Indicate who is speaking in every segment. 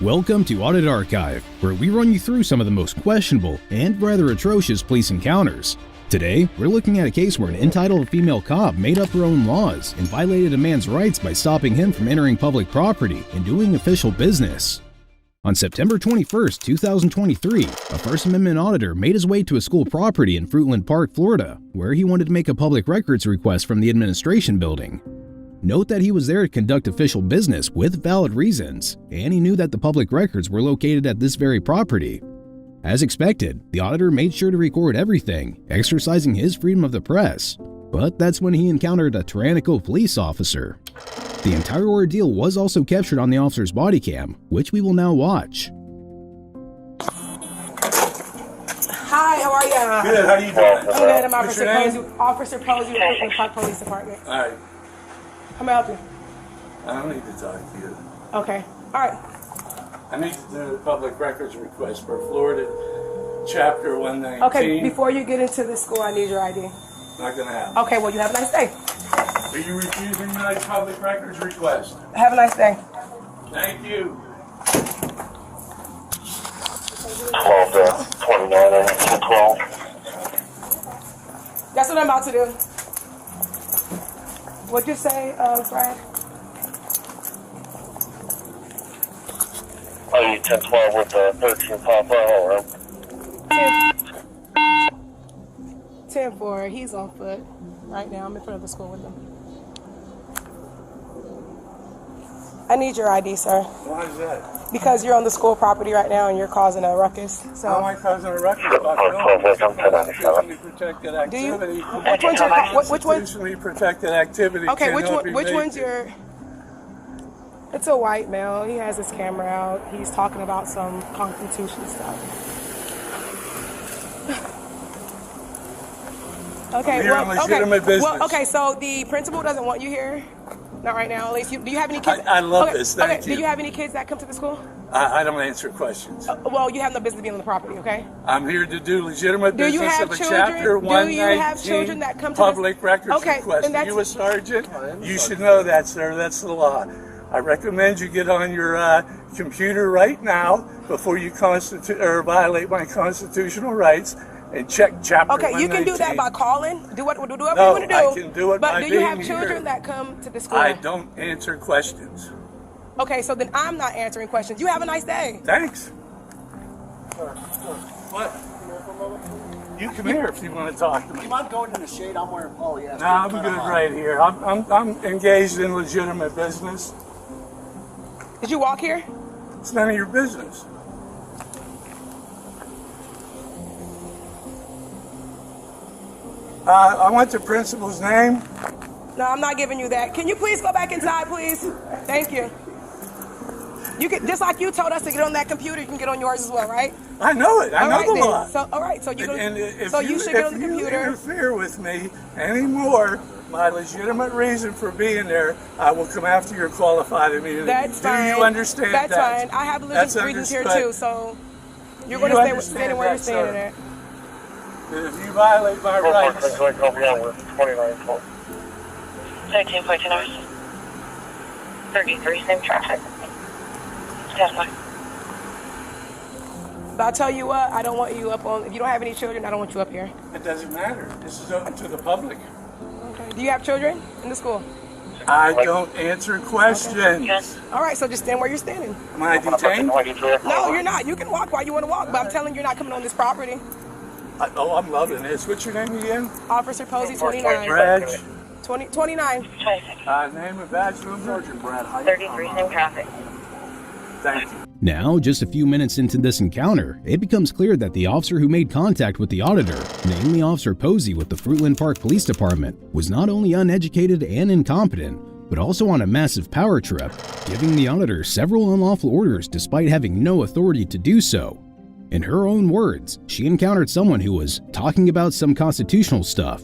Speaker 1: Welcome to Audit Archive, where we run you through some of the most questionable and rather atrocious police encounters. Today, we're looking at a case where an entitled female cop made up her own laws and violated a man's rights by stopping him from entering public property and doing official business. On September 21, 2023, a First Amendment auditor made his way to a school property in Fruitland Park, Florida, where he wanted to make a public records request from the administration building. Note that he was there to conduct official business with valid reasons, and he knew that the public records were located at this very property. As expected, the auditor made sure to record everything, exercising his freedom of the press. But that's when he encountered a tyrannical police officer. The entire ordeal was also captured on the officer's body cam, which we will now watch.
Speaker 2: Hi, how are you?
Speaker 3: Good, how you doing?
Speaker 2: I'm good. I'm
Speaker 3: What's your name?
Speaker 2: Officer Posey with Fruitland Park Police Department.
Speaker 3: All right.
Speaker 2: How may I help you?
Speaker 3: I don't need to talk to you.
Speaker 2: Okay. All right.
Speaker 3: I need to do a public records request for Florida Chapter 119.
Speaker 2: Okay, before you get into the school, I need your ID.
Speaker 3: Not gonna happen.
Speaker 2: Okay, well, you have a nice day.
Speaker 3: Are you refusing my public records request?
Speaker 2: Have a nice day.
Speaker 3: Thank you.
Speaker 4: 12 to 29 and 12.
Speaker 2: That's what I'm about to do. What'd you say, Brad?
Speaker 4: Oh, you 10-12 with the 13 Papa,
Speaker 2: 10-4. He's on foot right now. I'm in front of the school with him. I need your ID, sir.
Speaker 3: Why is that?
Speaker 2: Because you're on the school property right now and you're causing a ruckus. So.
Speaker 3: How am I causing a ruckus? Constitutionally protected activity.
Speaker 2: Which one's your? Which one's?
Speaker 3: Constitutionally protected activity.
Speaker 2: Okay, which one's your? It's a white male. He has his camera out. He's talking about some Constitution stuff. Okay. Well, okay. So the principal doesn't want you here. Not right now. At least, do you have any kids?
Speaker 3: I love this. Thank you.
Speaker 2: Do you have any kids that come to the school?
Speaker 3: I don't answer questions.
Speaker 2: Well, you have no business being on the property, okay?
Speaker 3: I'm here to do legitimate business
Speaker 2: Do you have
Speaker 3: of a
Speaker 2: children?
Speaker 3: Chapter 119
Speaker 2: Do you have children that come to
Speaker 3: public records
Speaker 2: Okay,
Speaker 3: request.
Speaker 2: and that's-
Speaker 3: Are you a sergeant? You should know that, sir. That's the law. I recommend you get on your computer right now before you violate my constitutional rights and check Chapter 119.
Speaker 2: Okay, you can do that by calling. Do whatever you want to do.
Speaker 3: I can do it by
Speaker 2: But do you have
Speaker 3: being
Speaker 2: children
Speaker 3: here.
Speaker 2: that come to the school?
Speaker 3: I don't answer questions.
Speaker 2: Okay, so then I'm not answering questions. You have a nice day.
Speaker 3: Thanks. What? You come here if you want to talk to me.
Speaker 5: You mind going in the shade? I'm wearing. Oh yeah.
Speaker 3: No, I'm good right here. I'm engaged in legitimate business.
Speaker 2: Did you walk here?
Speaker 3: It's none of your business. I want the principal's name.
Speaker 2: No, I'm not giving you that. Can you please go back inside, please? Thank you. You can, just like you told us to get on that computer, you can get on yours as well, right?
Speaker 3: I know it. I know the law.
Speaker 2: So, all right. So you
Speaker 3: you
Speaker 2: should get on the computer.
Speaker 3: If you interfere with me anymore, my legitimate reason for being there, I will come after your qualified immunity.
Speaker 2: That's fine.
Speaker 3: Do you understand that?
Speaker 2: That's fine. I have legitimate reasons here too, so you're going to stay standing where you're standing at.
Speaker 3: If you violate my rights,
Speaker 4: 13.2 hours. 33, same traffic. Definitely.
Speaker 2: But I'll tell you what, I don't want you up on. If you don't have any children, I don't want you up here.
Speaker 3: it doesn't matter. This is open to the public.
Speaker 2: Okay. Do you have children in the school?
Speaker 3: I don't answer questions.
Speaker 2: All right. So just stand where you're standing.
Speaker 3: Am I detained?
Speaker 2: No, you're not. You can walk while you want to walk, but I'm telling you, you're not coming on this property.
Speaker 3: I'm loving this. What's your name again?
Speaker 2: Officer Posey, 29.
Speaker 3: Brad.
Speaker 2: 29.
Speaker 3: Name and badge number? Brad.
Speaker 4: 33, same traffic.
Speaker 3: Thank you.
Speaker 1: Now, just a few minutes into this encounter, it becomes clear that the officer who made contact with the auditor, namely Officer Posey with the Fruitland Park Police Department, was not only uneducated and incompetent, but also on a massive power trip, giving the auditor several unlawful orders despite having no authority to do so. In her own words, she encountered someone who was talking about some constitutional stuff.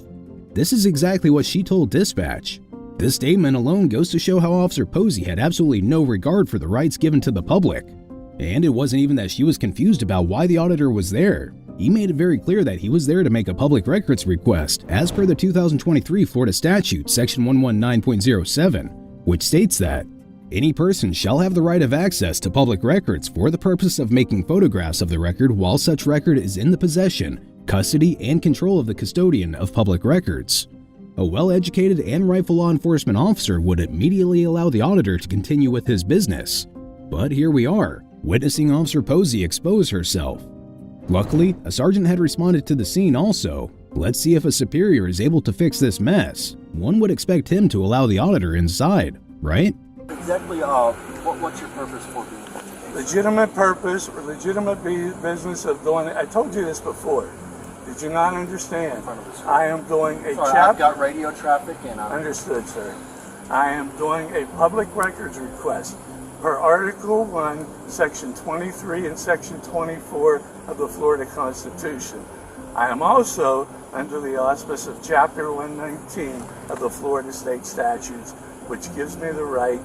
Speaker 1: This is exactly what she told dispatch. This statement alone goes to show how Officer Posey had absolutely no regard for the rights given to the public. And it wasn't even that she was confused about why the auditor was there. He made it very clear that he was there to make a public records request, as per the 2023 Florida statute, section 119.07, which states that Any person shall have the right of access to public records for the purpose of making photographs of the record while such record is in the possession, custody, and control of the custodian of public records. A well-educated and rightful law enforcement officer would immediately allow the auditor to continue with his business. But here we are, witnessing Officer Posey expose herself. Luckily, a sergeant had responded to the scene also. Let's see if a superior is able to fix this mess. One would expect him to allow the auditor inside, right?
Speaker 5: Exactly, what's your purpose for being here?
Speaker 3: Legitimate purpose or legitimate business of doing it. I told you this before. Did you not understand? I am doing a
Speaker 5: I've got radio traffic and
Speaker 3: Understood, sir. I am doing a public records request per Article 1, Section 23 and Section 24 of the Florida Constitution. I am also under the auspice of Chapter 119 of the Florida State Statutes, which gives me the right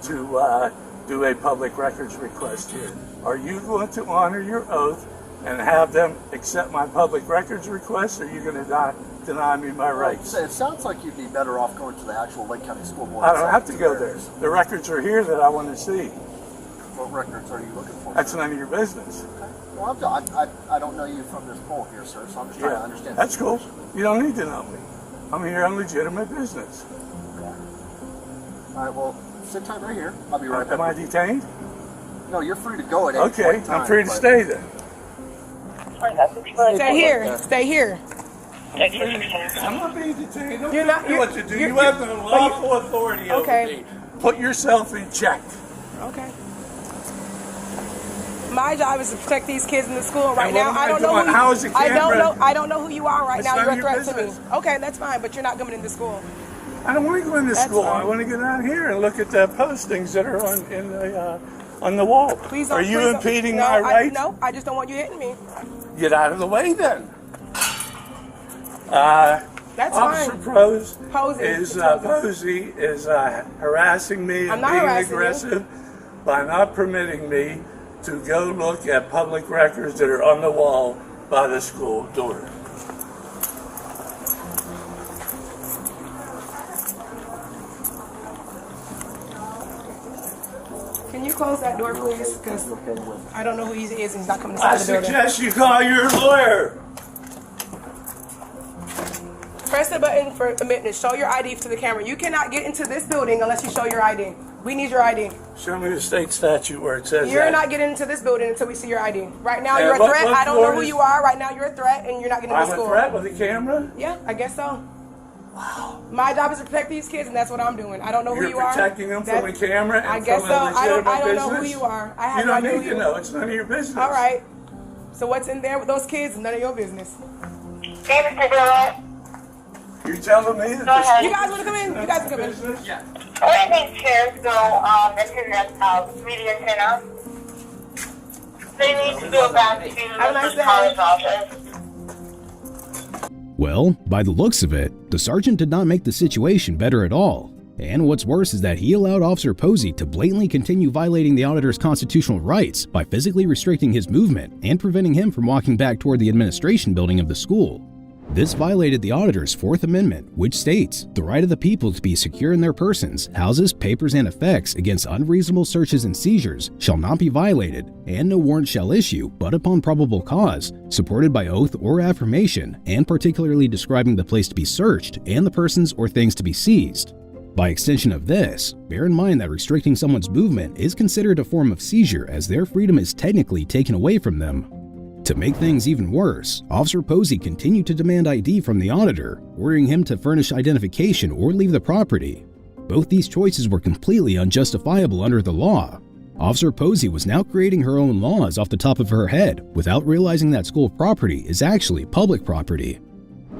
Speaker 3: to do a public records request here. Are you going to honor your oath and have them accept my public records request, or are you going to deny me my rights?
Speaker 5: It sounds like you'd be better off going to the actual Lake County School Board.
Speaker 3: I don't have to go there. The records are here that I want to see.
Speaker 5: What records are you looking for?
Speaker 3: That's none of your business.
Speaker 5: Okay. Well, I don't know you from this poll here, sir, so I'm just trying to understand.
Speaker 3: That's cool. You don't need to know me. I'm here on legitimate business.
Speaker 5: Okay. All right, well, sit tight right here. I'll be right back.
Speaker 3: Am I detained?
Speaker 5: No, you're free to go at any point
Speaker 3: Okay,
Speaker 5: in time,
Speaker 3: I'm free to stay then.
Speaker 2: Stay here. Stay here.
Speaker 3: I'm not being detained. Don't
Speaker 2: You're not-
Speaker 3: tell me what to do.
Speaker 2: you're-
Speaker 3: You have the
Speaker 2: you're-
Speaker 3: lawful authority
Speaker 2: Okay.
Speaker 3: over me. Put yourself in check.
Speaker 2: Okay. My job is to protect these kids in the school right
Speaker 3: And
Speaker 2: now.
Speaker 3: what am
Speaker 2: I
Speaker 3: I
Speaker 2: don't know
Speaker 3: doing?
Speaker 2: who
Speaker 3: How is the camera-
Speaker 2: I don't know who you are right
Speaker 3: It's
Speaker 2: now.
Speaker 3: none
Speaker 2: You're a
Speaker 3: of your
Speaker 2: threat to me.
Speaker 3: business.
Speaker 2: Okay, that's fine, but you're not coming into school.
Speaker 3: I don't want to go into
Speaker 2: That's
Speaker 3: school.
Speaker 2: fine.
Speaker 3: I want to get out here and look at the postings that are on the wall.
Speaker 2: Please don't.
Speaker 3: Are you
Speaker 2: please don't-
Speaker 3: impeding
Speaker 2: no,
Speaker 3: my rights?
Speaker 2: No, I just don't want you hitting me.
Speaker 3: Get out of the way then.
Speaker 2: That's
Speaker 3: Officer
Speaker 2: fine.
Speaker 3: Posey is harassing me
Speaker 2: I'm
Speaker 3: and
Speaker 2: not
Speaker 3: being
Speaker 2: harassing you.
Speaker 3: aggressive by not permitting me to go look at public records that are on the wall by the school door.
Speaker 2: Can you close that door, please? Because I don't know who he is and he's not coming
Speaker 3: I
Speaker 2: inside the building.
Speaker 3: suggest you call your lawyer.
Speaker 2: Press the button for admittance. Show your ID to the camera. You cannot get into this building unless you show your ID. We need your ID.
Speaker 3: Show me the state statute where it says
Speaker 2: You're
Speaker 3: that.
Speaker 2: not getting into this building until we see your ID. Right now,
Speaker 3: And
Speaker 2: you're a
Speaker 3: what
Speaker 2: threat. I don't know
Speaker 3: Florida
Speaker 2: who
Speaker 3: is-
Speaker 2: you are. Right now, you're a threat, and you're not getting into
Speaker 3: I'm a
Speaker 2: school.
Speaker 3: threat with a camera?
Speaker 2: Yeah, I guess so. Wow. My job is to protect these kids, and that's what I'm doing. I don't know who
Speaker 3: You're
Speaker 2: you are.
Speaker 3: protecting them from a camera and
Speaker 2: I guess
Speaker 3: from
Speaker 2: so.
Speaker 3: a
Speaker 2: I
Speaker 3: legitimate
Speaker 2: don't know who
Speaker 3: business?
Speaker 2: you are. I have
Speaker 3: You
Speaker 2: no
Speaker 3: don't
Speaker 2: idea who
Speaker 3: need to
Speaker 2: you
Speaker 3: know.
Speaker 2: are.
Speaker 3: It's none of your business.
Speaker 2: All right. So what's in there with those kids is none of your business.
Speaker 3: You're telling me that
Speaker 2: You guys want to come in? You guys can come in.
Speaker 3: business? Yeah.
Speaker 4: I think chairs go, this is a media center. They need to go back to
Speaker 2: Have a nice
Speaker 4: the
Speaker 2: day.
Speaker 4: college office.
Speaker 1: Well, by the looks of it, the sergeant did not make the situation better at all. And what's worse is that he allowed Officer Posey to blatantly continue violating the auditor's constitutional rights by physically restricting his movement and preventing him from walking back toward the administration building of the school. This violated the auditor's Fourth Amendment, which states, "The right of the people to be secure in their persons, houses, papers, and effects against unreasonable searches and seizures shall not be violated, and no warrant shall issue but upon probable cause, supported by oath or affirmation, and particularly describing the place to be searched and the persons or things to be seized." By extension of this, bear in mind that restricting someone's movement is considered a form of seizure as their freedom is technically taken away from them. To make things even worse, Officer Posey continued to demand ID from the auditor, ordering him to furnish identification or leave the property. Both these choices were completely unjustifiable under the law. Officer Posey was now creating her own laws off the top of her head without realizing that school property is actually public property.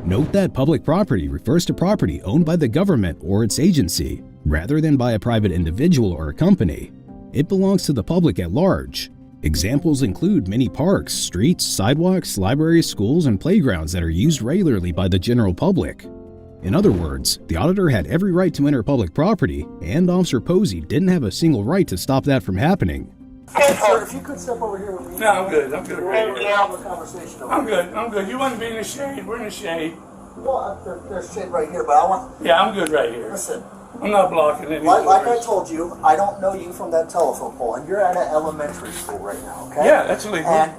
Speaker 1: Note that public property refers to property owned by the government or its agency, rather than by a private individual or a company. It belongs to the public at large. Examples include many parks, streets, sidewalks, libraries, schools, and playgrounds that are used regularly by the general public. In other words, the auditor had every right to enter public property, and Officer Posey didn't have a single right to stop that from happening.
Speaker 5: Sir, if you could step over here with me.
Speaker 3: No, I'm good. I'm good right
Speaker 4: Thank
Speaker 3: here.
Speaker 4: you.
Speaker 5: Have a conversation over
Speaker 3: I'm
Speaker 5: here.
Speaker 3: good. I'm good. You want to be in the shade? We're in the shade.
Speaker 5: Well, there's shade right here, but I want.
Speaker 3: Yeah, I'm good right here.
Speaker 5: Listen,
Speaker 3: I'm not blocking any
Speaker 5: Like I
Speaker 3: doors.
Speaker 5: told you, I don't know you from that telephone pole, and you're at an elementary school right now, okay?
Speaker 3: Yeah, that's legal.
Speaker 5: And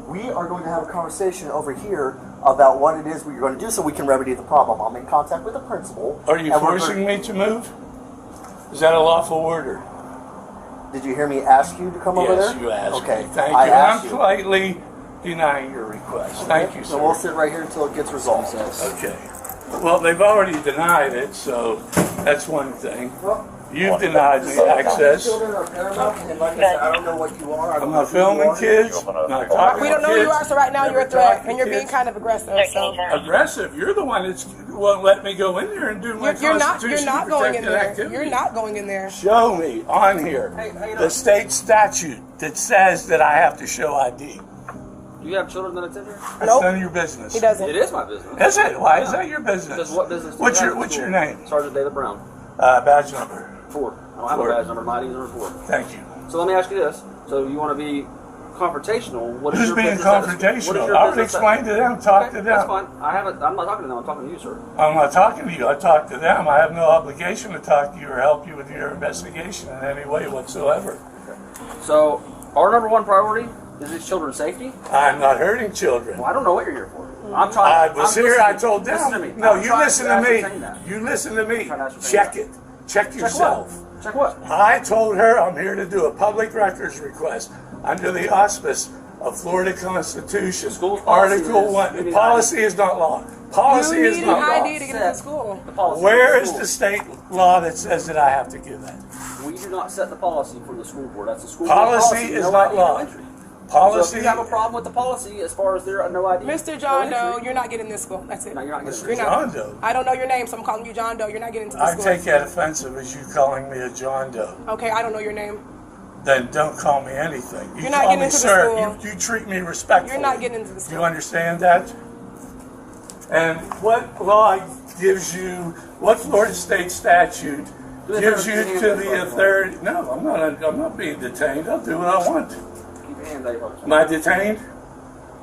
Speaker 5: we are going to have a conversation over here about what it is we're going to do so we can remedy the problem. I'm in contact with the principal.
Speaker 3: Are you
Speaker 5: and we're
Speaker 3: forcing me to move? Is that a lawful order?
Speaker 5: Did you hear me ask you to come over there?
Speaker 3: Yes, you asked
Speaker 5: Okay,
Speaker 3: me. Thank
Speaker 5: I
Speaker 3: you.
Speaker 5: asked
Speaker 3: I'm
Speaker 5: you.
Speaker 3: politely denying your request. Thank you, sir.
Speaker 5: So we'll sit right here until it gets resolved.
Speaker 3: Okay. Well, they've already denied it, so that's one thing. You've denied me access.
Speaker 5: Children are paramount, and like I said, I don't know what you are. I don't
Speaker 3: I'm
Speaker 5: know
Speaker 3: not
Speaker 5: who you
Speaker 3: filming
Speaker 5: are.
Speaker 3: kids. I'm not talking
Speaker 2: We
Speaker 3: to
Speaker 2: don't know who you are,
Speaker 3: kids.
Speaker 2: so right now you're a
Speaker 3: Never
Speaker 2: threat,
Speaker 3: talked
Speaker 2: and
Speaker 3: to
Speaker 2: you're being
Speaker 3: kids.
Speaker 2: kind of aggressive. So
Speaker 3: Aggressive. You're the one that won't let me go in there and do my
Speaker 2: you're not
Speaker 3: constitutionally
Speaker 2: going in
Speaker 3: protected
Speaker 2: there.
Speaker 3: activity.
Speaker 2: You're not going in there.
Speaker 3: Show me on here the state statute that says that I have to show ID.
Speaker 6: Do you have children that attend here?
Speaker 3: That's
Speaker 2: Nope.
Speaker 3: none of your business.
Speaker 2: He doesn't.
Speaker 6: It is my business.
Speaker 3: Is it? Why is that your business?
Speaker 6: Because what business? do
Speaker 3: What's
Speaker 6: you
Speaker 3: your
Speaker 6: have at
Speaker 3: What's your
Speaker 6: school?
Speaker 3: name?
Speaker 6: Sergeant David Brown.
Speaker 3: Badge number.
Speaker 6: 4. I don't have
Speaker 3: 4.
Speaker 6: a badge number. My ID is number 4.
Speaker 3: Thank you.
Speaker 6: So let me ask you this. So you want to be confrontational? What is
Speaker 3: Who's
Speaker 6: your
Speaker 3: being
Speaker 6: business at- what is
Speaker 3: confrontational?
Speaker 6: your
Speaker 3: I would
Speaker 6: business at-
Speaker 3: explain to them. Talk
Speaker 6: Okay,
Speaker 3: to
Speaker 6: that's
Speaker 3: them.
Speaker 6: fine. I'm not talking to them. I'm talking to you, sir.
Speaker 3: I'm not talking to you. I talk to them. I have no obligation to talk to you or help you with your investigation in any way whatsoever.
Speaker 6: So our number one priority is these children's safety.
Speaker 3: I'm not hurting children.
Speaker 6: Well, I don't know what you're here for. I'm trying.
Speaker 3: I was
Speaker 6: I'm
Speaker 3: here.
Speaker 6: listening-
Speaker 3: I told them.
Speaker 6: Listen to me.
Speaker 3: No,
Speaker 6: I'm
Speaker 3: you
Speaker 6: trying
Speaker 3: listen to me.
Speaker 6: ascertain that.
Speaker 3: You listen to me.
Speaker 6: trying to ascertain
Speaker 3: Check
Speaker 6: that.
Speaker 3: it. Check yourself.
Speaker 6: Check what?
Speaker 3: I told her I'm here to do a public records request under the auspice of Florida Constitution.
Speaker 6: School's policy
Speaker 3: Article
Speaker 6: is-
Speaker 3: 1.
Speaker 6: you need
Speaker 3: Policy is not law. Policy
Speaker 2: You
Speaker 3: is
Speaker 2: need
Speaker 3: not
Speaker 2: an
Speaker 3: law.
Speaker 2: ID to get into school.
Speaker 6: The policy
Speaker 3: Where
Speaker 6: for
Speaker 3: is
Speaker 6: school.
Speaker 3: the state law that says that I have to give that?
Speaker 6: We do not set the policy for the school board. That's the school board
Speaker 3: Policy is
Speaker 6: no
Speaker 3: not
Speaker 6: ID,
Speaker 3: law.
Speaker 6: no entry. So
Speaker 3: Policy.
Speaker 6: if you have a problem with the policy as far as there are no ID,
Speaker 2: Mr.
Speaker 6: no
Speaker 2: John
Speaker 6: entry,
Speaker 2: Doe, you're not getting in this school. That's it.
Speaker 6: No, you're not getting
Speaker 2: You're
Speaker 6: in.
Speaker 2: not.
Speaker 3: John Doe.
Speaker 2: I don't know your name, so I'm calling you John Doe. You're not getting into the
Speaker 3: I
Speaker 2: school.
Speaker 3: take that offensive as you calling me a John Doe.
Speaker 2: Okay, I don't know your name.
Speaker 3: Then don't call me anything. You
Speaker 2: You're not
Speaker 3: call
Speaker 2: getting
Speaker 3: me
Speaker 2: into the
Speaker 3: sir.
Speaker 2: school.
Speaker 3: You treat me respectfully.
Speaker 2: You're not getting into the
Speaker 3: Do
Speaker 2: school.
Speaker 3: you understand that? And what law gives you, what Florida state statute gives you to the authority? No, I'm not being detained. I'll do what I want.
Speaker 6: Keep your hand out of your pocket.
Speaker 3: Am I detained?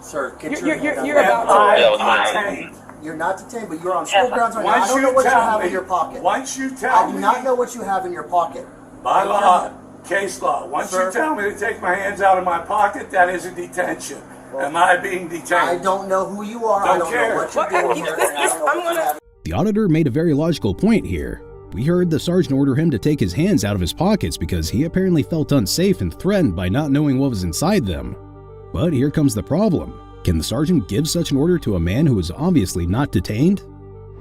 Speaker 5: Sir, get
Speaker 2: You're-
Speaker 5: your hand
Speaker 2: you're
Speaker 5: up.
Speaker 2: about
Speaker 3: Am I detained?
Speaker 5: You're not detained, but you're on school grounds right now. I
Speaker 3: Once
Speaker 5: don't know
Speaker 3: you
Speaker 5: what you
Speaker 3: tell
Speaker 5: have
Speaker 3: me,
Speaker 5: in your pocket.
Speaker 3: once you
Speaker 5: I
Speaker 3: tell
Speaker 5: do
Speaker 3: me,
Speaker 5: not know what you have in your pocket.
Speaker 3: by law, case law, once
Speaker 5: Sir?
Speaker 3: you tell me to take my hands out of my pocket, that is a detention. Am I being detained?
Speaker 5: I don't know who you are. I
Speaker 3: Don't
Speaker 5: don't
Speaker 3: care.
Speaker 5: know what you're
Speaker 2: Well,
Speaker 5: doing
Speaker 2: this-
Speaker 5: here.
Speaker 2: this-
Speaker 5: I don't know
Speaker 2: I'm
Speaker 5: what you
Speaker 2: gonna-
Speaker 5: have.
Speaker 1: The auditor made a very logical point here. We heard the sergeant order him to take his hands out of his pockets because he apparently felt unsafe and threatened by not knowing what was inside them. But here comes the problem. Can the sergeant give such an order to a man who is obviously not detained?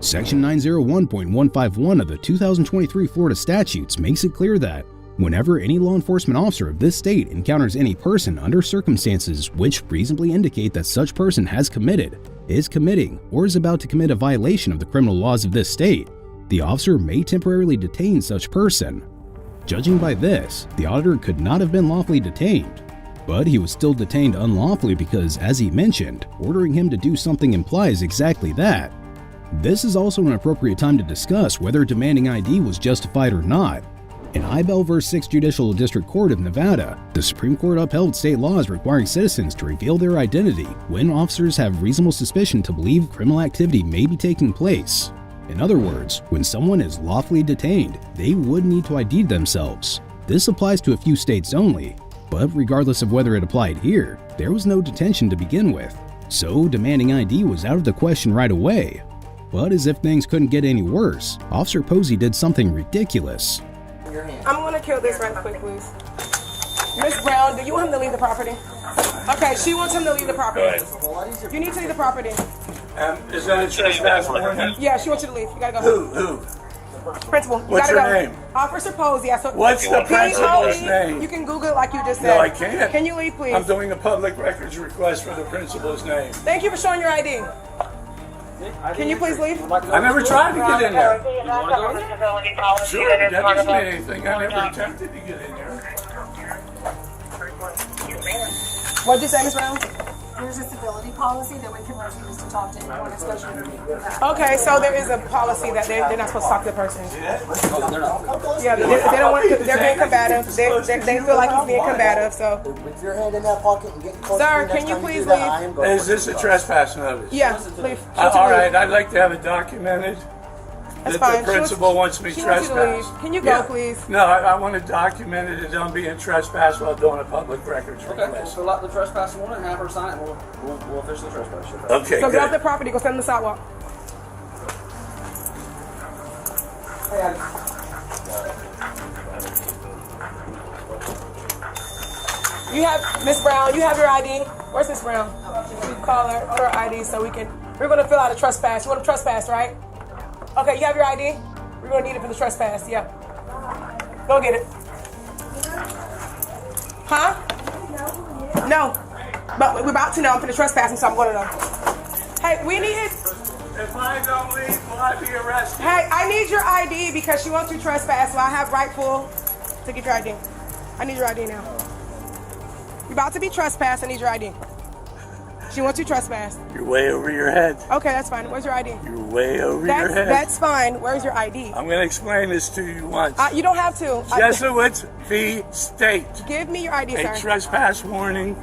Speaker 1: Section 901.151 of the 2023 Florida statutes makes it clear that whenever any law enforcement officer of this state encounters any person under circumstances which reasonably indicate that such person has committed, is committing, or is about to commit a violation of the criminal laws of this state, the officer may temporarily detain such person. Judging by this, the auditor could not have been lawfully detained, but he was still detained unlawfully because, as he mentioned, ordering him to do something implies exactly that. This is also an appropriate time to discuss whether demanding ID was justified or not. In Ibel v. 6th Judicial District Court of Nevada, the Supreme Court upheld state laws requiring citizens to reveal their identity when officers have reasonable suspicion to believe criminal activity may be taking place. In other words, when someone is lawfully detained, they would need to ID themselves. This applies to a few states only, but regardless of whether it applied here, there was no detention to begin with, so demanding ID was out of the question right away. But as if things couldn't get any worse, Officer Posey did something ridiculous.
Speaker 2: I'm gonna kill this right quick, please. Miss Brown, do you want him to leave the property? Okay, she wants him to leave the property. You need to leave the property.
Speaker 3: Is that a trespass warning?
Speaker 2: Yeah, she wants you to leave. You gotta go.
Speaker 3: Who?
Speaker 2: Principal, you
Speaker 3: What's
Speaker 2: gotta
Speaker 3: her
Speaker 2: go.
Speaker 3: name?
Speaker 2: Officer Posey. I saw.
Speaker 3: What's the principal's
Speaker 2: P-O-E.
Speaker 3: name?
Speaker 2: You can Google it like you just said.
Speaker 3: No, I can't.
Speaker 2: Can you leave, please?
Speaker 3: I'm doing a public records request for the principal's name.
Speaker 2: Thank you for showing your ID. Can you please leave?
Speaker 3: I never tried to get in there. Sure,
Speaker 4: Sure,
Speaker 3: that doesn't mean anything. I never attempted to get in there.
Speaker 2: What'd you say, Miss Brown?
Speaker 7: There's a civility policy that we can refuse to talk to anyone, especially with
Speaker 2: Okay, so there is a policy that they're not supposed to talk to the person. Yeah, they don't want. They're being combative. They feel like he's being combative. So,
Speaker 5: With your hand in that pocket and getting close
Speaker 2: Sir,
Speaker 5: to me
Speaker 2: can you
Speaker 5: next time
Speaker 2: please
Speaker 5: do that,
Speaker 2: leave?
Speaker 5: I am going
Speaker 3: Is this a trespass notice?
Speaker 2: yeah, leave.
Speaker 3: All right, I'd like to have it documented.
Speaker 2: That's
Speaker 3: that
Speaker 2: fine.
Speaker 3: the principal wants me
Speaker 2: She wants you to
Speaker 3: trespassed.
Speaker 2: leave. Can you go, please?
Speaker 3: No, I want to document it as I'm being trespassed while doing a public records
Speaker 6: Okay, we'll
Speaker 3: request.
Speaker 6: fill out the trespass warrant and have her sign it, and we'll officially trespass you.
Speaker 3: Okay,
Speaker 2: So get off the
Speaker 3: good.
Speaker 2: property. Go stand on the sidewalk.
Speaker 6: Hey, Abby.
Speaker 2: You have Miss Brown. You have your ID. Where's Miss Brown? Call her for her ID so we can. We're gonna fill out a trespass. You want to trespass, right? Okay, you have your ID. We're gonna need it for the trespass. Yeah. Go get it. Huh? No. But we're about to know. I'm for the trespassing, so I'm going to know. Hey, we need it.
Speaker 3: If I don't leave, will I be arrested?
Speaker 2: Hey, I need your ID because she wants to trespass, so I have rightful to get your ID. I need your ID now. You're about to be trespassed. I need your ID. She wants you trespass.
Speaker 3: You're way over your head.
Speaker 2: Okay, that's fine. Where's your ID?
Speaker 3: You're way over your head.
Speaker 2: That's fine. Where's your ID?
Speaker 3: I'm going to explain this to you once.
Speaker 2: You don't have to.
Speaker 3: Jesuits v. State.
Speaker 2: Give me your ID,
Speaker 3: A
Speaker 2: sir.
Speaker 3: trespass warning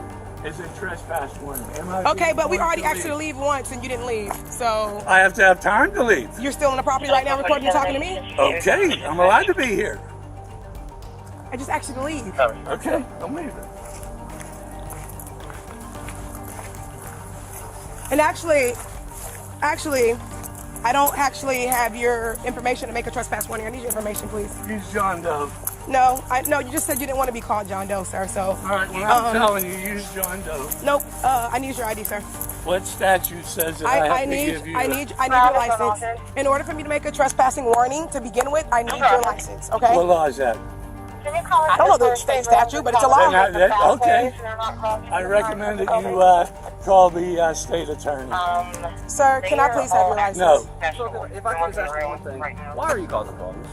Speaker 3: is a trespass warning. Am I
Speaker 2: Okay,
Speaker 3: being
Speaker 2: but we
Speaker 3: warned
Speaker 2: already asked you to leave once and you didn't leave. So
Speaker 3: I have to have time to leave.
Speaker 2: you're still on the property right now recording you talking to me?
Speaker 3: Okay, I'm allowed to be here.
Speaker 2: I just asked you to leave.
Speaker 3: Okay, I'm leaving.
Speaker 2: And actually, I don't actually have your information to make a trespass warning. I need your information, please.
Speaker 3: Use John Doe.
Speaker 2: No, you just said you didn't want to be called John Doe, sir. So
Speaker 3: All right, well, I'm telling you, use John Doe.
Speaker 2: nope. I need your ID, sir.
Speaker 3: What statute says that I have
Speaker 2: I
Speaker 3: to
Speaker 2: need
Speaker 3: give you?
Speaker 2: your license. In order for me to make a trespassing warning to begin with, I need your license. Okay.
Speaker 3: What law is that?
Speaker 2: I don't know the state statute, but it's a law.
Speaker 3: Okay. I recommend that you call the state attorney.
Speaker 2: Sir, can I please have your license?
Speaker 3: No.
Speaker 6: So if I could just ask you one thing, why are you causing problems?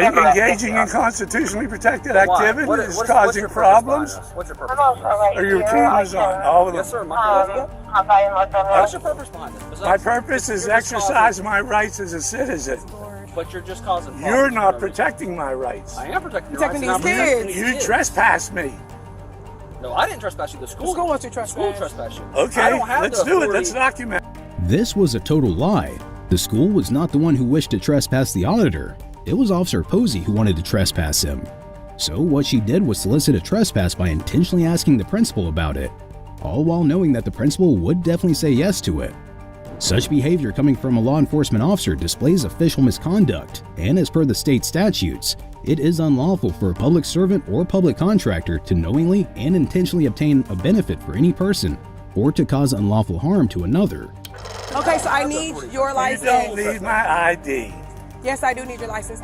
Speaker 3: Engaging in constitutionally protected activity
Speaker 6: What-
Speaker 3: is
Speaker 6: what's
Speaker 3: causing
Speaker 6: your purpose behind
Speaker 3: problems.
Speaker 6: this? What's your purpose behind this?
Speaker 3: Are your cameras on? All of them.
Speaker 6: Yes, sir. What's your purpose behind this?
Speaker 3: My purpose is
Speaker 6: You're just
Speaker 3: exercise my rights as a citizen.
Speaker 6: But you're just causing problems.
Speaker 3: You're not protecting my rights.
Speaker 6: I am protecting your
Speaker 2: Protecting
Speaker 6: rights.
Speaker 2: these
Speaker 6: and I'm protecting
Speaker 2: kids.
Speaker 6: these
Speaker 3: You
Speaker 6: kids.
Speaker 3: trespassed me.
Speaker 6: No, I didn't trespass you. The school.
Speaker 2: The school wants to
Speaker 6: The school
Speaker 2: trespass.
Speaker 6: trespassed you.
Speaker 3: Okay,
Speaker 6: I don't have
Speaker 3: let's
Speaker 6: the
Speaker 3: do it.
Speaker 6: authority-
Speaker 3: Let's document.
Speaker 1: This was a total lie. The school was not the one who wished to trespass the auditor. It was Officer Posey who wanted to trespass him. So what she did was solicit a trespass by intentionally asking the principal about it, all while knowing that the principal would definitely say yes to it. Such behavior coming from a law enforcement officer displays official misconduct, and as per the state statutes, it is unlawful for a public servant or public contractor to knowingly and intentionally obtain a benefit for any person or to cause unlawful harm to another.
Speaker 2: Okay, so I need your
Speaker 3: You
Speaker 2: license.
Speaker 3: don't need my ID.
Speaker 2: Yes, I do need your license.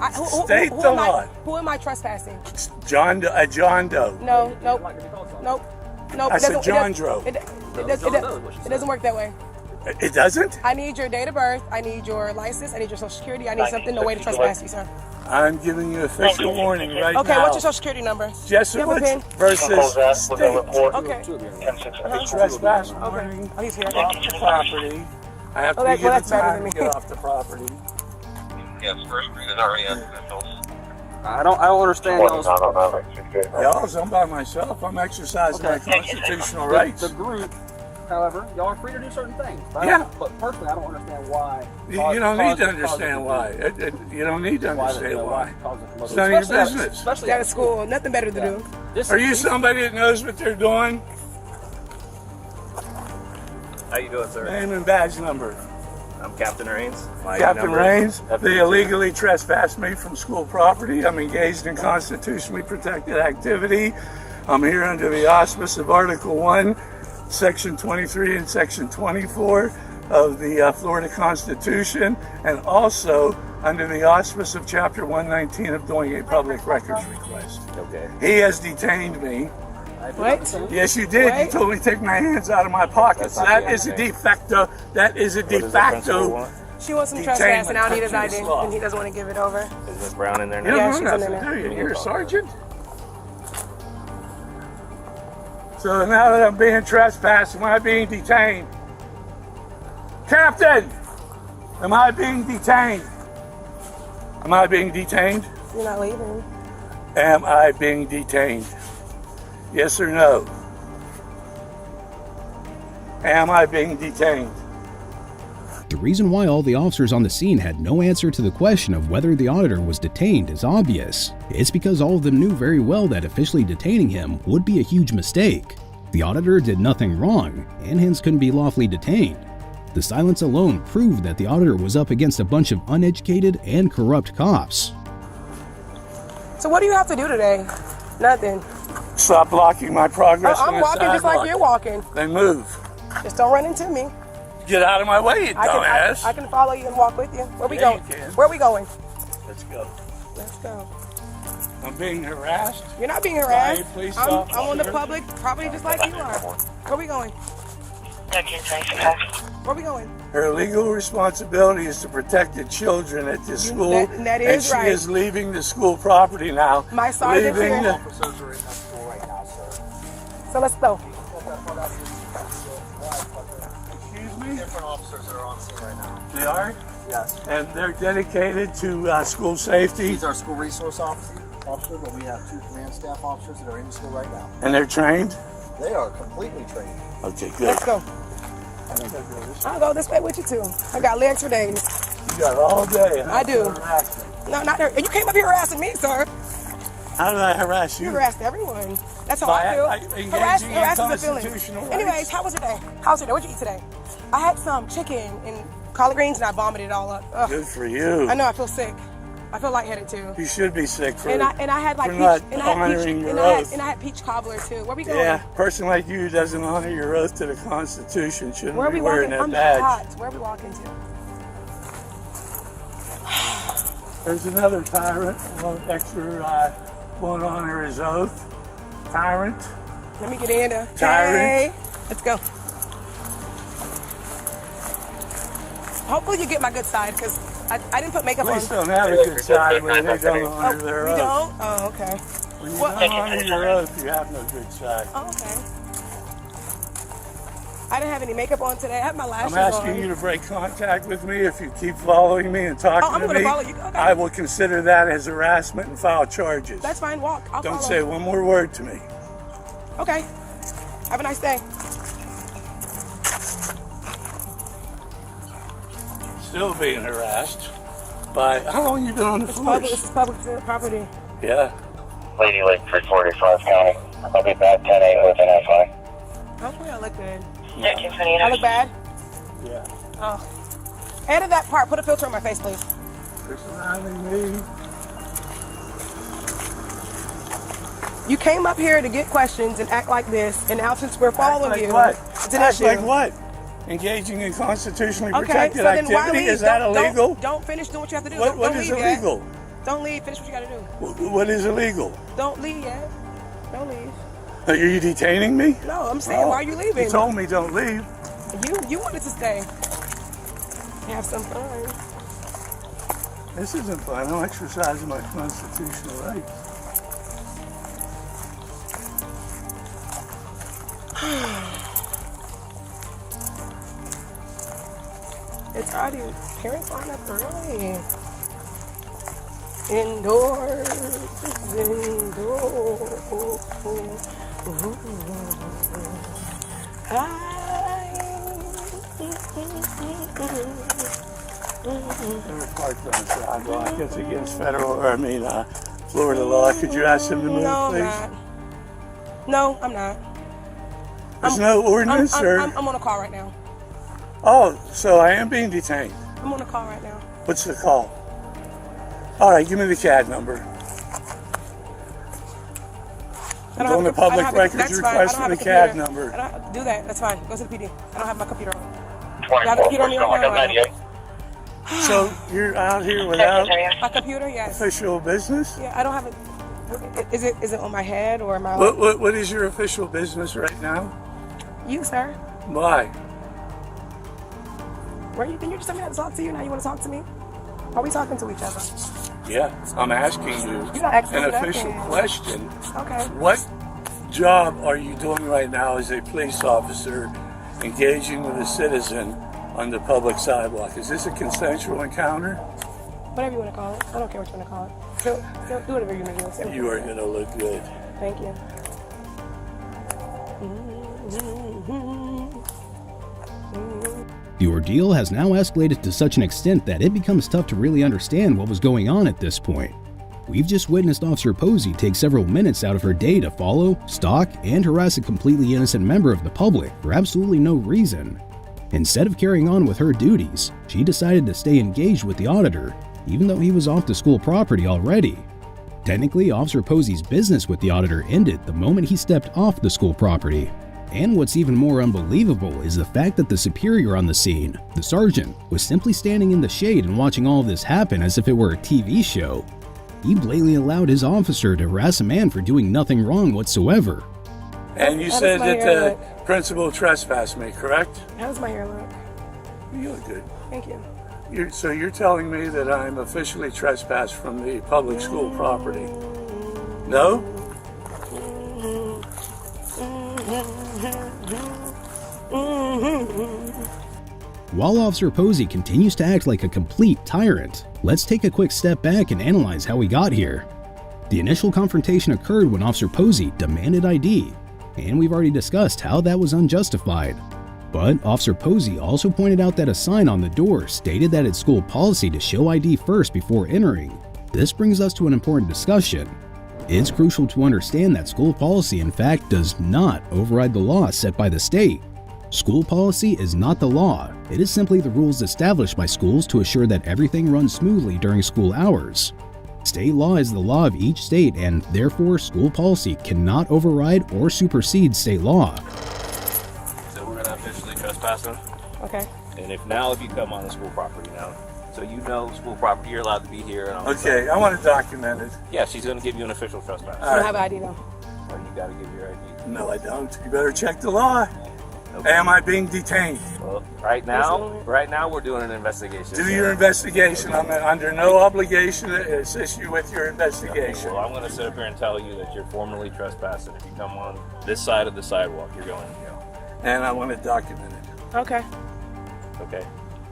Speaker 3: State the law.
Speaker 2: Who am I trespassing?
Speaker 3: John Doe.
Speaker 2: No, nope, nope, nope.
Speaker 3: I
Speaker 2: it
Speaker 3: said
Speaker 2: doesn't-
Speaker 3: John
Speaker 2: it,
Speaker 3: Doe.
Speaker 2: it doesn't work that way.
Speaker 3: It doesn't?
Speaker 2: I need your date of birth. I need your license. I need your social security. I need something, no way to trespass you, sir.
Speaker 3: I'm giving you official warning right now.
Speaker 2: Okay, what's your social security number?
Speaker 3: Jesuits
Speaker 2: pen?
Speaker 3: versus state.
Speaker 2: Okay.
Speaker 3: A trespass warning
Speaker 2: Oh, he's here.
Speaker 3: off the property. I have to
Speaker 2: Okay,
Speaker 3: give
Speaker 2: well,
Speaker 3: you
Speaker 2: that's better
Speaker 3: time
Speaker 2: than me.
Speaker 3: to get off the property.
Speaker 8: Yes, First Street is already has officials.
Speaker 6: I don't understand those.
Speaker 3: Y'all, I'm by myself. I'm exercising my constitutional rights.
Speaker 6: The group, however, y'all are free to do certain things.
Speaker 3: Yeah.
Speaker 6: But personally, I don't understand why.
Speaker 3: You don't need to understand why. You don't need to understand why. It's none of your business.
Speaker 6: Especially
Speaker 2: Out of school, nothing better to do.
Speaker 3: Are you somebody that knows what they're doing?
Speaker 8: How you doing, sir?
Speaker 3: Name and badge number.
Speaker 8: I'm Captain Rains. My
Speaker 3: Captain
Speaker 8: number
Speaker 3: Rains,
Speaker 8: is
Speaker 3: they illegally trespassed me from school property. I'm engaged in constitutionally protected activity. I'm here under the auspice of Article 1, Section 23 and Section 24 of the Florida Constitution, and also under the auspice of Chapter 119 of doing a public records request.
Speaker 8: Okay.
Speaker 3: He has detained me.
Speaker 2: What?
Speaker 3: Yes, you did. You
Speaker 2: What?
Speaker 3: told me to take my hands out of my pockets. That is a de facto. That is a de facto.
Speaker 2: She wants some
Speaker 3: Detainment
Speaker 2: trespass, and I don't need his
Speaker 3: under this
Speaker 2: ID,
Speaker 3: law.
Speaker 2: and he doesn't want to give it over.
Speaker 8: Is Miss Brown in there
Speaker 3: You
Speaker 8: now?
Speaker 2: Yeah,
Speaker 3: don't
Speaker 2: she's
Speaker 3: know
Speaker 2: in
Speaker 3: nothing,
Speaker 2: there.
Speaker 3: do you? You're a sergeant. So now that I'm being trespassed, am I being detained? Captain, am I being detained? Am I being detained?
Speaker 2: You're not leaving.
Speaker 3: Am I being detained? Yes or no? Am I being detained?
Speaker 1: The reason why all the officers on the scene had no answer to the question of whether the auditor was detained is obvious. It's because all of them knew very well that officially detaining him would be a huge mistake. The auditor did nothing wrong, and hence couldn't be lawfully detained. The silence alone proved that the auditor was up against a bunch of uneducated and corrupt cops.
Speaker 2: So what do you have to do today? Nothing.
Speaker 3: Stop blocking my progress.
Speaker 2: I'm walking just like you're walking.
Speaker 3: Then move.
Speaker 2: Just don't run into me.
Speaker 3: Get out of my way, you dumbass.
Speaker 2: I can follow you and walk with you. Where we
Speaker 3: Yeah,
Speaker 2: going?
Speaker 3: you can.
Speaker 2: Where are we going?
Speaker 3: Let's go.
Speaker 2: Let's go.
Speaker 3: I'm being harassed.
Speaker 2: You're not being harassed.
Speaker 3: Right, please
Speaker 2: I'm
Speaker 3: stop.
Speaker 2: on the public property just like you are. Where we going? Where we going?
Speaker 3: Her legal responsibility is to protect the children at this school.
Speaker 2: That is
Speaker 3: and
Speaker 2: right.
Speaker 3: she is leaving the school property now.
Speaker 2: My sergeant's
Speaker 3: Leaving
Speaker 2: here.
Speaker 5: Officers are in that school right now, sir.
Speaker 2: So let's go.
Speaker 3: Excuse me?
Speaker 5: Different officers that are on scene right now.
Speaker 3: They are?
Speaker 5: Yes.
Speaker 3: And they're dedicated to school safety.
Speaker 5: These are school resource officers, but we have 2 command staff officers that are in the school right now.
Speaker 3: And they're trained?
Speaker 5: They are completely trained.
Speaker 3: Okay, good.
Speaker 2: Let's go. I'll go this way with you too. I got legs for days.
Speaker 3: You got all day.
Speaker 2: I do.
Speaker 3: Harass me.
Speaker 2: No, not her. You came up here harassing me, sir.
Speaker 3: How did I harass
Speaker 2: You
Speaker 3: you?
Speaker 2: harassed everyone. That's how
Speaker 3: By
Speaker 2: I feel.
Speaker 3: engaging
Speaker 2: Harass
Speaker 3: in
Speaker 2: is a feeling.
Speaker 3: constitutional rights.
Speaker 2: Anyways, how was your day? How was your day? What'd you eat today? I had some chicken and collard greens and I vomited it all up. Ugh.
Speaker 3: Good for you.
Speaker 2: I know. I feel sick. I feel lightheaded too.
Speaker 3: You should be sick for
Speaker 2: And I had like
Speaker 3: for
Speaker 2: peach,
Speaker 3: not
Speaker 2: and I had
Speaker 3: honoring
Speaker 2: peach,
Speaker 3: your
Speaker 2: and
Speaker 3: oath.
Speaker 2: I had peach cobbler too. Where we going?
Speaker 3: Yeah, a person like you who doesn't honor your oath to the Constitution shouldn't
Speaker 2: Where are
Speaker 3: be
Speaker 2: we
Speaker 3: wearing
Speaker 2: walking?
Speaker 3: that
Speaker 2: I'm
Speaker 3: badge.
Speaker 2: hot. Where are we walking to?
Speaker 3: There's another tyrant, one extra, won't honor his oath. Tyrant.
Speaker 2: Let me get in there.
Speaker 3: Tyrant.
Speaker 2: Hey, let's go. Hopefully you get my good side because I didn't put makeup
Speaker 3: Police
Speaker 2: on.
Speaker 3: don't have a good side when they don't honor their
Speaker 2: We
Speaker 3: oath.
Speaker 2: don't? Oh, okay.
Speaker 3: When you
Speaker 2: Well-
Speaker 3: don't honor your oath, you have no good side.
Speaker 2: Oh, okay. I didn't have any makeup on today. I have my lashes
Speaker 3: I'm asking
Speaker 2: on.
Speaker 3: you to break contact with me. If you keep following me and talking
Speaker 2: I'm
Speaker 3: to
Speaker 2: gonna
Speaker 3: me,
Speaker 2: follow you. Okay.
Speaker 3: I will consider that as harassment and file charges.
Speaker 2: That's fine. Walk. I'll
Speaker 3: Don't
Speaker 2: follow.
Speaker 3: say one more word to me.
Speaker 2: Okay. Have a nice day.
Speaker 3: Still being harassed by, how long you been on the
Speaker 2: This
Speaker 3: force?
Speaker 2: is public property.
Speaker 3: Yeah.
Speaker 8: Lady Lake 345 County. I'll be back 10-8 with an FI.
Speaker 2: Hopefully I look good.
Speaker 4: 1328.
Speaker 2: I look bad?
Speaker 3: Yeah.
Speaker 2: Oh. Edit that part. Put a filter on my face, please.
Speaker 3: They're surrounding me.
Speaker 2: You came up here to get questions and act like this, and now since we're following
Speaker 3: Like
Speaker 2: you,
Speaker 3: what?
Speaker 2: it's an
Speaker 3: Act
Speaker 2: issue.
Speaker 3: like what? Engaging in constitutionally
Speaker 2: Okay,
Speaker 3: protected
Speaker 2: so then why
Speaker 3: activity?
Speaker 2: leave?
Speaker 3: Is that
Speaker 2: Don't-
Speaker 3: illegal?
Speaker 2: Don't finish doing what you have to do.
Speaker 3: What
Speaker 2: don't
Speaker 3: is
Speaker 2: leave yet.
Speaker 3: illegal?
Speaker 2: Don't leave. Finish what you got to do.
Speaker 3: What is illegal?
Speaker 2: Don't leave yet. Don't leave.
Speaker 3: Are you detaining me?
Speaker 2: No, I'm saying,
Speaker 3: Oh,
Speaker 2: why are you leaving?
Speaker 3: You told me don't leave.
Speaker 2: You wanted to stay. Have some fun.
Speaker 3: This isn't fun. I'm exercising my constitutional rights.
Speaker 2: It's already parents line up early. Indoors, indoors.
Speaker 3: They're parked on the sidewalk. It's against Florida law. Could you ask them to move,
Speaker 2: No,
Speaker 3: please?
Speaker 2: I'm not. No, I'm not.
Speaker 3: There's no ordinance, or?
Speaker 2: I'm on a call right now.
Speaker 3: Oh, so I am being detained.
Speaker 2: I'm on a call right now.
Speaker 3: What's the call? All right, give me the CAD number.
Speaker 2: I
Speaker 3: On the
Speaker 2: I
Speaker 3: public
Speaker 2: have
Speaker 3: records
Speaker 2: that's fine. I
Speaker 3: request
Speaker 2: don't
Speaker 3: for
Speaker 2: have
Speaker 3: the
Speaker 2: a
Speaker 3: CAD
Speaker 2: computer.
Speaker 3: number.
Speaker 2: I don't do that. That's fine. Go to the PD. I don't have my computer on.
Speaker 8: 24,
Speaker 2: You have a computer on me right now?
Speaker 8: 98.
Speaker 3: So you're out here without
Speaker 2: My computer, yes.
Speaker 3: official business?
Speaker 2: Yeah, I don't have it. Is it on my head or am I?
Speaker 3: What is your official business right now?
Speaker 2: You, sir.
Speaker 3: Why?
Speaker 2: Where you think you just told me not to talk to you? Now you want to talk to me? Are we talking to each other?
Speaker 3: Yeah, I'm asking you
Speaker 2: You're not asking
Speaker 3: an
Speaker 2: me nothing.
Speaker 3: official question.
Speaker 2: Okay.
Speaker 3: What job are you doing right now as a police officer engaging with a citizen on the public sidewalk? Is this a consensual encounter?
Speaker 2: Whatever you want to call it. I don't care what you want to call it. So do whatever you want to do. Say what
Speaker 3: You are going to look good.
Speaker 2: Thank you.
Speaker 1: The ordeal has now escalated to such an extent that it becomes tough to really understand what was going on at this point. We've just witnessed Officer Posey take several minutes out of her day to follow, stalk, and harass a completely innocent member of the public for absolutely no reason. Instead of carrying on with her duties, she decided to stay engaged with the auditor, even though he was off the school property already. Technically, Officer Posey's business with the auditor ended the moment he stepped off the school property. And what's even more unbelievable is the fact that the superior on the scene, the sergeant, was simply standing in the shade and watching all of this happen as if it were a TV show. He blatantly allowed his officer to harass a man for doing nothing wrong whatsoever.
Speaker 3: And you said that the principal trespassed me, correct?
Speaker 2: How does my hair look?
Speaker 3: You look good.
Speaker 2: Thank you.
Speaker 3: So you're telling me that I'm officially trespassed from the public school property? No?
Speaker 1: While Officer Posey continues to act like a complete tyrant, let's take a quick step back and analyze how we got here. The initial confrontation occurred when Officer Posey demanded ID, and we've already discussed how that was unjustified. But Officer Posey also pointed out that a sign on the door stated that it's school policy to show ID first before entering. This brings us to an important discussion. It's crucial to understand that school policy in fact does not override the law set by the state. School policy is not the law, it is simply the rules established by schools to assure that everything runs smoothly during school hours. State law is the law of each state, and therefore school policy cannot override or supersede state law.
Speaker 9: So we're gonna officially trespass him.
Speaker 2: Okay.
Speaker 9: And if you come on the school property now, so you know school property, you're allowed to be here. And
Speaker 3: Okay, I want to document it.
Speaker 9: Yeah, she's gonna give you an official trespass.
Speaker 2: I don't have ID though.
Speaker 9: Or you gotta give your ID.
Speaker 3: No, I don't. You better check the law. Okay. Am I being detained?
Speaker 9: Well, right now we're doing an investigation.
Speaker 3: Do your investigation. I'm under no obligation to assist you with your investigation.
Speaker 9: Okay, well, I'm going to sit up here and tell you that you're formally trespassing. If you come on this side of the sidewalk, you're going to jail.
Speaker 3: And I want to document it.
Speaker 2: Okay.
Speaker 9: Okay.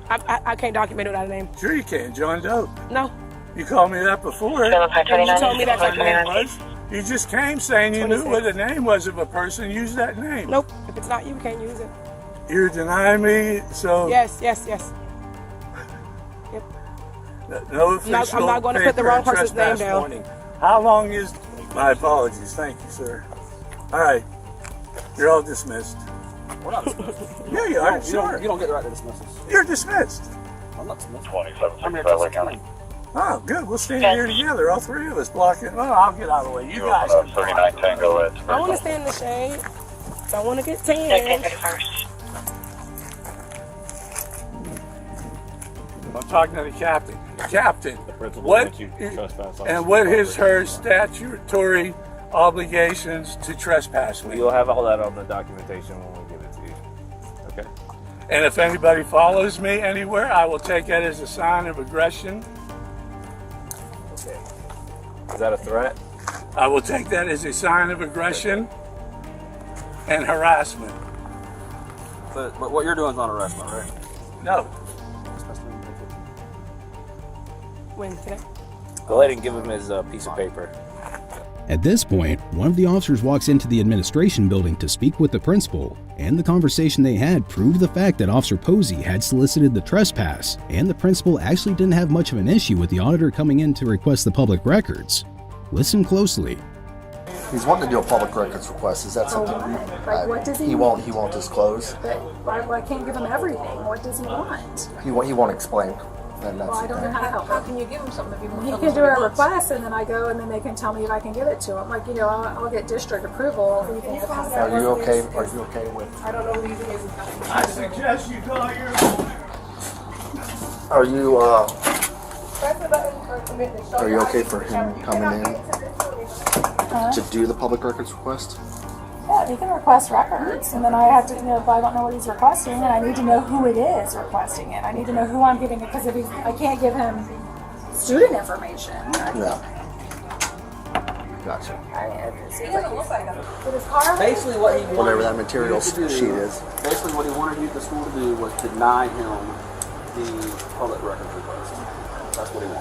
Speaker 2: I can't document it without a name.
Speaker 3: Sure you can, John Doe.
Speaker 2: No.
Speaker 3: You called me that before.
Speaker 2: You told me that
Speaker 3: my name was. You just came saying you knew what the name was of a person. Use that name.
Speaker 2: Nope. If it's not you, can't use it.
Speaker 3: You're denying me, so...
Speaker 2: Yes. Yep.
Speaker 3: No official
Speaker 2: I'm not going to put the wrong person's name down.
Speaker 3: Warning. How long is... My apologies. Thank you, sir. All right. You're all dismissed.
Speaker 6: We're not dismissed.
Speaker 3: Yeah, you are. Sure.
Speaker 6: You don't get the right to dismiss us.
Speaker 3: You're dismissed.
Speaker 6: I'm not dismissed.
Speaker 8: 2765 County.
Speaker 3: Oh, good. We'll stand here together, all three of us, blocking. Well, I'll get out of the way. You guys can
Speaker 8: 39 Tango at
Speaker 2: I want to stay in the shade. Don't want to get tan.
Speaker 3: I'm talking to the captain. Captain,
Speaker 9: The principal
Speaker 3: what
Speaker 9: thinks you trespass on
Speaker 3: and
Speaker 9: school
Speaker 3: what is
Speaker 9: property.
Speaker 3: her statutory obligations to trespass me?
Speaker 9: You'll have all that on the documentation when we give it to you. Okay?
Speaker 3: And if anybody follows me anywhere, I will take that as a sign of aggression.
Speaker 9: Okay. Is that a threat?
Speaker 3: I will take that as a sign of aggression and harassment.
Speaker 6: But what you're doing is not harassment, right?
Speaker 3: No.
Speaker 2: When today?
Speaker 9: Go ahead and give him his piece of paper.
Speaker 1: At this point, one of the officers walks into the administration building to speak with the principal, and the conversation they had proved the fact that Officer Posey had solicited the trespass, and the principal actually didn't have much of an issue with the auditor coming in to request the public records. Listen closely.
Speaker 5: He's wanting to do a public records request. Is that something
Speaker 7: what does he
Speaker 5: he won't disclose?
Speaker 7: But I can't give him everything. What does he want?
Speaker 5: He won't explain. And that's
Speaker 7: Well, I don't know how to help him.
Speaker 10: Can you give him something if you want?
Speaker 7: He can do a request, and then I go, and then they can tell me if I can give it to him. Like, I'll get district approval.
Speaker 5: Are you okay? Are you okay with?
Speaker 2: I don't know who these is.
Speaker 3: I suggest you call your...
Speaker 5: Are you
Speaker 2: Press the button for commitment.
Speaker 5: are you okay for him coming in to do the public records request?
Speaker 7: Yeah, he can request records, and then I have to, if I don't know what he's requesting, and I need to know who it is requesting it. I need to know who I'm giving it, because I can't give him student information.
Speaker 5: Yeah. Gotcha.
Speaker 10: He doesn't look like him.
Speaker 7: With his car.
Speaker 6: Basically, what he wanted
Speaker 5: Whatever that material
Speaker 6: you to do-
Speaker 5: sheet is.
Speaker 6: Basically, what he wanted you, the school, to do was deny him the public records request. That's what he wanted.